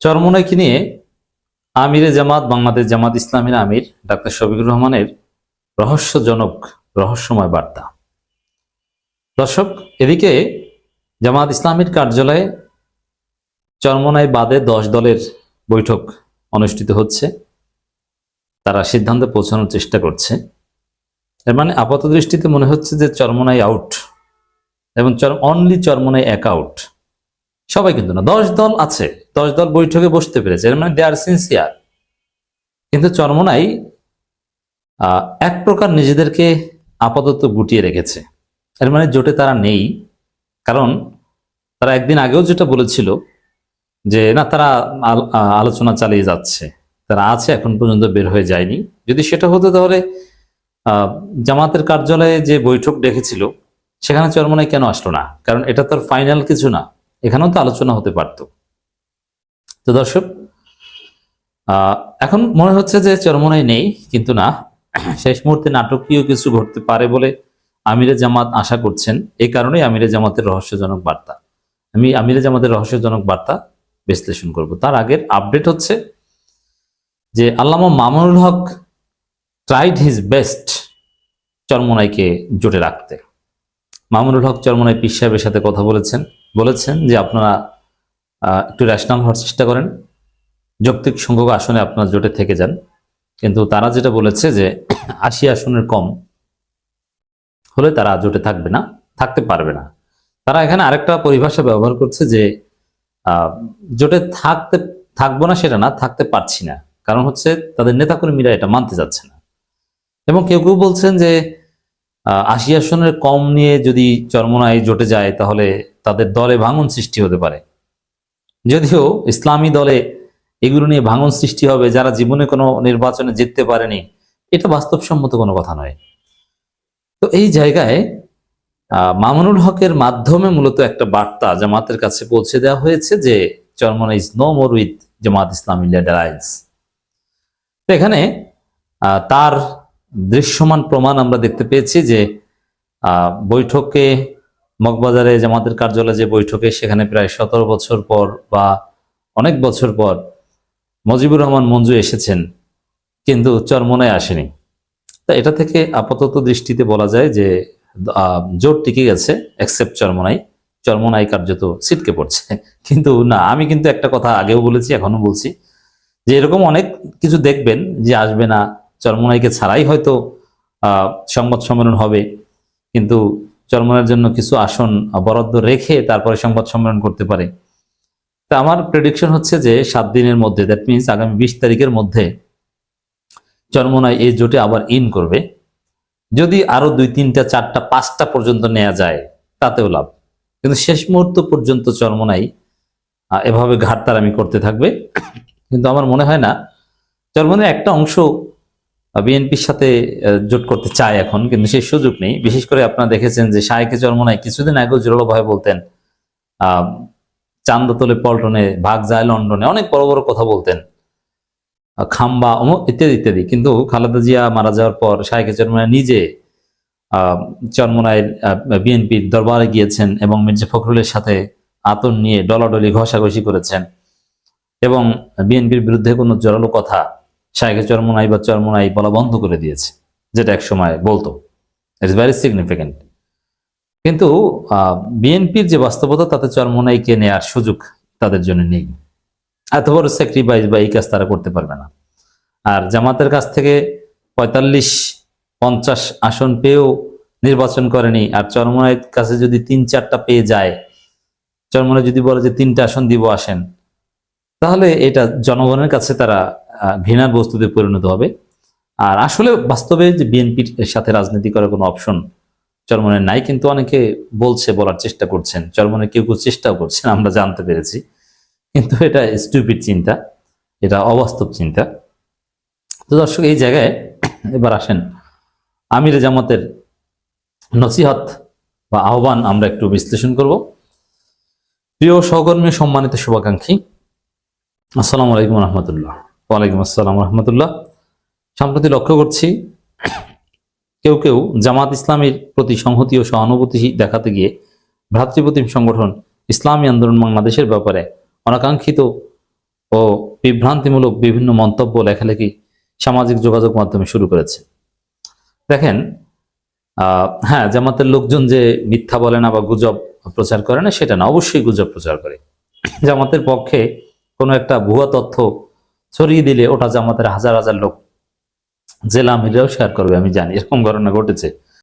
চরমোনাইকে নিয়ে আমিরে জামাত বাংলাদেশ জামাত ইসলামীর আমির ডাক্তার শফিকুর রহমানের রহস্যময় বার্তা। দর্শক, এদিকে জামাত ইসলামীর কার্যালয়ে চরমোনাই বাদে 10 দলের বৈঠক অনুষ্ঠিত হচ্ছে। তারা সিদ্ধান্তে পৌঁছানোর চেষ্টা করছে। এর মানে আপাত দৃষ্টিতে মনে হচ্ছে যে চরমোনাই আউট এবং অনলি চরমোনাই এক আউট। সবাই কিন্তু না, 10 দল আছে, 10 দল বৈঠকে বসতে পেরেছে, এর মানে দে আর সিনসিয়ার। কিন্তু চরমোনাই এক প্রকার নিজেদেরকে আপাতত গুটিয়ে রেখেছে। এর মানে জোটে তারা নেই, কারণ তারা একদিন আগেও যেটা বলেছিল যে না, তারা আলোচনা চালিয়ে যাচ্ছে, তারা আছে, এখন পর্যন্ত বের হয়ে যায়নি। যদি সেটা হতো তাহলে জামাতের কার্যালয়ে যে বৈঠক ডেকেছিল সেখানে চরমোনাই কেন আসলো না? কারণ এটা তো ফাইনাল কিছু না, এখানেও তো আলোচনা হতে পারত। তো দর্শক, এখন মনে হচ্ছে যে চরমোনাই নেই, কিন্তু না, শেষ মুহূর্তে নাটকীয় কিছু ঘটতে পারে বলে আমিরে জামাত আশা করছেন। এই কারণেই আমিরে জামাতের রহস্যজনক বার্তা। আমি আমিরে জামাতের রহস্যজনক বার্তা বিশ্লেষণ করব। তার আগের আপডেট হচ্ছে যে আল্লামা মামুনুল হক ট্রাইড হিজ বেস্ট চরমোনাইকে জোটে রাখতে। মামুনুল হক চরমোনাই পীর সাহেবের সাথে কথা বলেছেন যে আপনারা একটু রেশনাল হওয়ার চেষ্টা করেন, যৌক্তিক সংখ্যক আসনে আপনারা জোটে থেকে যান। কিন্তু তারা যেটা বলেছে যে 80 আসনের কম হলে তারা জোটে থাকতে পারবে না। তারা এখানে আরেকটা পরিভাষা ব্যবহার করছে যে জোটে থাকবো না সেটা না, থাকতে পারছি না। কারণ হচ্ছে তাদের নেতাকর্মীরা এটা মানতে যাচ্ছে না। এবং কেউ কেউ বলছেন যে 80 আসনের কম নিয়ে যদি চরমোনাই জোটে যায় তাহলে তাদের দলে ভাঙন সৃষ্টি হতে পারে। যদিও ইসলামী দলে এগুলো নিয়ে ভাঙন সৃষ্টি হবে, যারা জীবনে কোনো নির্বাচনে জিততে পারেনি, এটা বাস্তবসম্মত কোনো কথা নয়। তো এই জায়গায় মামুনুল হকের মাধ্যমে মূলত একটা বার্তা জামাতের কাছে পৌঁছে দেওয়া হয়েছে যে Charmonai is no more with Jamaat Islami leaders. এখানে তার দৃশ্যমান প্রমাণ আমরা দেখতে পেয়েছি যে বৈঠকে মগবাজারে জামাতের কার্যালয়ে যে বৈঠকে, সেখানে প্রায় 17 বছর পর বা অনেক বছর পর মুজিবুর রহমান মঞ্জু এসেছেন, কিন্তু চরমোনাই আসেনি। তা এটা থেকে আপাতত দৃষ্টিতে বলা যায় যে জোট টিকে গেছে, এক্সেপ্ট চরমোনাই কার্যত ছিটকে পড়ছে। কিন্তু না, আমি কিন্তু একটা কথা আগেও বলেছি, এখনো বলছি যে এরকম অনেক কিছু দেখবেন যে আসবে না, চরমোনাইকে ছাড়াই হয়তো সংবাদ সম্মেলন হবে, কিন্তু চরমোনাইয়ের জন্য কিছু আসন বরাদ্দ রেখে তারপরে সংবাদ সম্মেলন করতে পারে। তা আমার প্রেডিকশন হচ্ছে যে 7 দিনের মধ্যে, দ্যাট মিনস আগামী 20 তারিখের মধ্যে চরমোনাই এই জোটে আবার ইন করবে। যদি আরো 2, 3, 4, 5টা পর্যন্ত নেওয়া যায় তাতেও লাভ, কিন্তু শেষ মুহূর্ত পর্যন্ত চরমোনাই এভাবে ঘাটতারামি করতে থাকবে। কিন্তু আমার মনে হয় না চরমোনাই একটা অংশ বিএনপির সাথে জোট করতে চায় এখন, কিন্তু সেই সুযোগ নেই। বিশেষ করে আপনারা দেখেছেন যে শায়েখে চরমোনাই কিছুদিন আগেও জোরালোভাবে বলতেন চান্দতলে পল্টনে ভাগ যায় লন্ডনে, অনেক বড় বড় কথা বলতেন, খাম্বা ইত্যাদি ইত্যাদি। কিন্তু খালেদা জিয়া মারা যাওয়ার পর শায়েখে চরমোনাই নিজে চরমোনাইয়ের বিএনপির দরবারে গিয়েছেন এবং মির্জা ফখরুলের সাথে আতর নিয়ে ডলাডলি ঘষাঘষি করেছেন, এবং বিএনপির বিরুদ্ধে কোনো জোরালো কথা শায়েখে চরমোনাই বলা বন্ধ করে দিয়েছে, যেটা এক সময় বলতো। It's very significant. কিন্তু বিএনপির যে বাস্তবতা, তাতে চরমোনাইকে নেয়ার সুযোগ তাদের জন্য নেই। এত বড় স্যাক্রিফাইস বা এই কাজ তারা করতে পারবে না। আর জামাতের কাছ থেকে 45-50 আসন পেয়েও নির্বাচন করেনি, আর চরমোনাইয়ের কাছে যদি 3-4টা পেয়ে যায়, চরমোনাই যদি বলে যে 3টা আসন দিব আসেন, তাহলে এটা জনগণের কাছে তারা ঘৃণার বস্তুতে পরিণত হবে। আর আসলে বাস্তবে যে বিএনপির সাথে রাজনীতি করার কোনো অপশন চরমোনাই নাই, কিন্তু অনেকে বলার চেষ্টা করছেন, চরমোনাই কেউ চেষ্টাও করছেন, আমরা জানতে পেরেছি। কিন্তু এটা স্টুপিড চিন্তা, এটা অবাস্তব চিন্তা। তো দর্শক, এই জায়গায় এবার আসেন আমিরে জামাতের নসিহত বা আহ্বান আমরা একটু বিশ্লেষণ করব। প্রিয় সহকর্মী, সম্মানিত শুভাকাঙ্ক্ষী, আসসালামু আলাইকুম রহমতুল্লাহ। ওয়ালাইকুম আসসালাম রহমতুল্লাহ। সম্প্রতি লক্ষ্য করছি কেউ কেউ জামাত ইসলামীর প্রতি সংহতি ও সহানুভূতি দেখাতে গিয়ে ভ্রাতৃপ্রতিম সংগঠন ইসলামী আন্দোলন বাংলাদেশের ব্যাপারে অনাকাঙ্ক্ষিত ও ও বিভ্রান্তিমূলক বিভিন্ন মন্তব্য লেখালেখি সামাজিক যোগাযোগ মাধ্যমে শুরু করেছে। দেখেন, হ্যাঁ, জামাতের লোকজন যে মিথ্যা বলে না বা গুজব প্রচার করে না সেটা না, অবশ্যই গুজব প্রচার করে। জামাতের পক্ষে কোনো একটা ভুয়া তথ্য ছড়িয়ে দিলে ওটা জামাতের হাজার হাজার লোক জেলা মিলেও শেয়ার করবে, আমি জানি এরকম ঘটনা ঘটেছে।